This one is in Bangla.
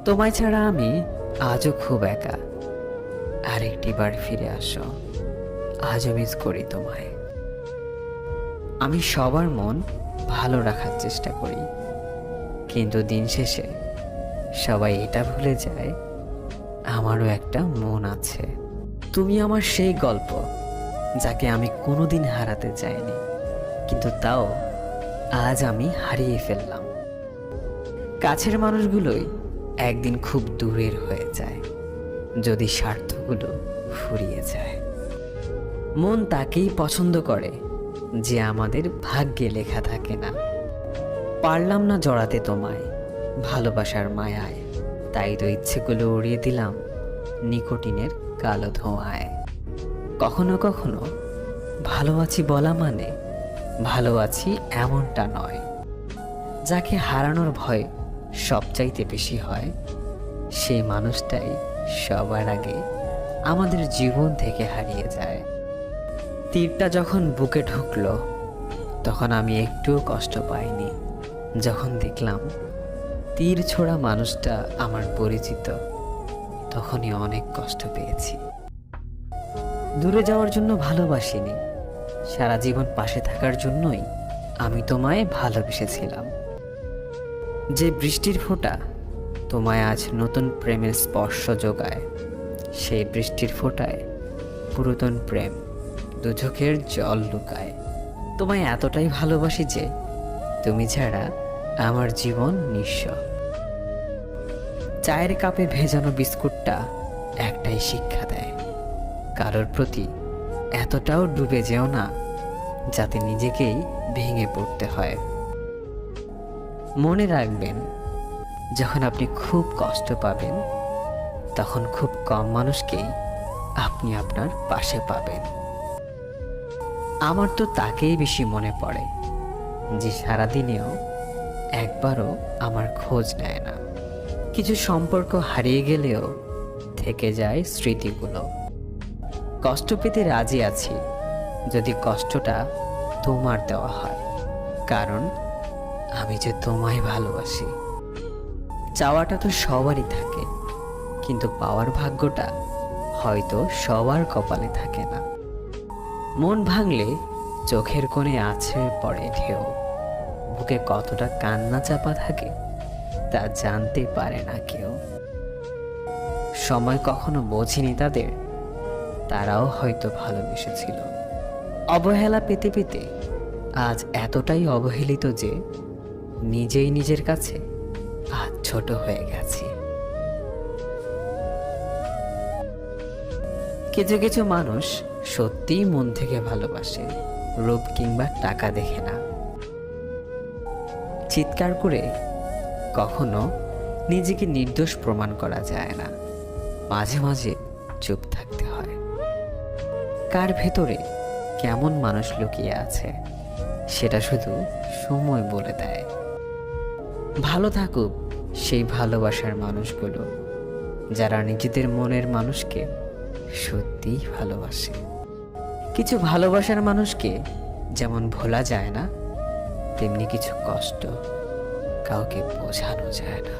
তোমায় ছাড়া আমি আজও খুব একা। আরেকটি বার ফিরে আসো, আজও মিস করি তোমায়। আমি সবার মন ভালো রাখার চেষ্টা করি, কিন্তু দিন শেষে সবাই এটা ভুলে যায় আমারও একটা মন আছে। তুমি আমার সেই গল্প, যাকে আমি কোনোদিন হারাতে চাইনি, কিন্তু তাও আজ আমি হারিয়ে ফেললাম। কাছের মানুষগুলোই একদিন খুব দূরের হয়ে যায় যদি স্বার্থগুলো ফুরিয়ে যায়। মন তাকেই পছন্দ করে যে আমাদের ভাগ্যে লেখা থাকে না। পারলাম না জড়াতে তোমায় ভালোবাসার মায়ায়, তাই তো ইচ্ছেগুলো উড়িয়ে দিলাম নিকোটিনের কালো ধোঁয়ায়। কখনো কখনো ভালো আছি বলা মানে ভালো আছি এমনটা নয়। যাকে হারানোর ভয় সবচাইতে বেশি হয়, সেই মানুষটাই সবার আগে আমাদের জীবন থেকে হারিয়ে যায়। তীরটা যখন বুকে ঢুকলো, তখন আমি একটুও কষ্ট পাইনি। যখন দেখলাম তীর ছোড়া মানুষটা আমার পরিচিত, তখনই অনেক কষ্ট পেয়েছি। দূরে যাওয়ার জন্য ভালোবাসিনি, সারা জীবন পাশে থাকার জন্যই আমি তোমায় ভালোবেসেছিলাম। যে বৃষ্টির ফোঁটা তোমায় আজ নতুন প্রেমের স্পর্শ যোগায়, সেই বৃষ্টির ফোঁটায় পুরাতন প্রেম দু চোখের জল লুকায়। তোমায় এতটাই ভালোবাসি যে তুমি ছাড়া আমার জীবন নিঃস্ব। চায়ের কাপে ভেজানো বিস্কুটটা একটাই শিক্ষা দেয়, কারোর প্রতি এতটাও ডুবে যেও না যাতে নিজেকেই ভেঙে পড়তে হয়। মনে রাখবেন, যখন আপনি খুব কষ্ট পাবেন, তখন খুব কম মানুষকেই আপনি আপনার পাশে পাবেন। আমার তো তাকেই বেশি মনে পড়ে যে সারাদিনেও একবারও আমার খোঁজ নেয় না। কিছু সম্পর্ক হারিয়ে গেলেও থেকে যায় স্মৃতিগুলো। কষ্ট পেতে রাজি আছি যদি কষ্টটা তোমার দেওয়া হয়, কারণ আমি যে তোমায় ভালোবাসি। চাওয়াটা তো সবারই থাকে, কিন্তু পাওয়ার ভাগ্যটা হয়তো সবার কপালে থাকে না। মন ভাঙলে চোখের কোণে আছড়ে পড়ে ঢেউ, বুকে কতটা কান্না চাপা থাকে তা জানতে পারে না কেউ। সময় কখনো বোঝেনি তাদের, তারাও হয়তো ভালোবেসেছিল। অবহেলা পেতে পেতে আজ এতটাই অবহেলিত যে নিজেই নিজের কাছে আজ ছোট হয়ে গেছি। কিছু কিছু মানুষ সত্যিই মন থেকে ভালোবাসে, রূপ কিংবা টাকা দেখে না। চিৎকার করে কখনো নিজেকে নির্দোষ প্রমাণ করা যায় না, মাঝে মাঝে চুপ থাকতে হয়। কার ভেতরে কেমন মানুষ লুকিয়ে আছে সেটা শুধু সময় বলে দেয়। ভালো থাকুক সেই ভালোবাসার মানুষগুলো, যারা নিজেদের মনের মানুষকে সত্যিই ভালোবাসে। কিছু ভালোবাসার মানুষকে যেমন ভোলা যায় না, তেমনি কিছু কষ্ট কাউকে বোঝানো যায় না।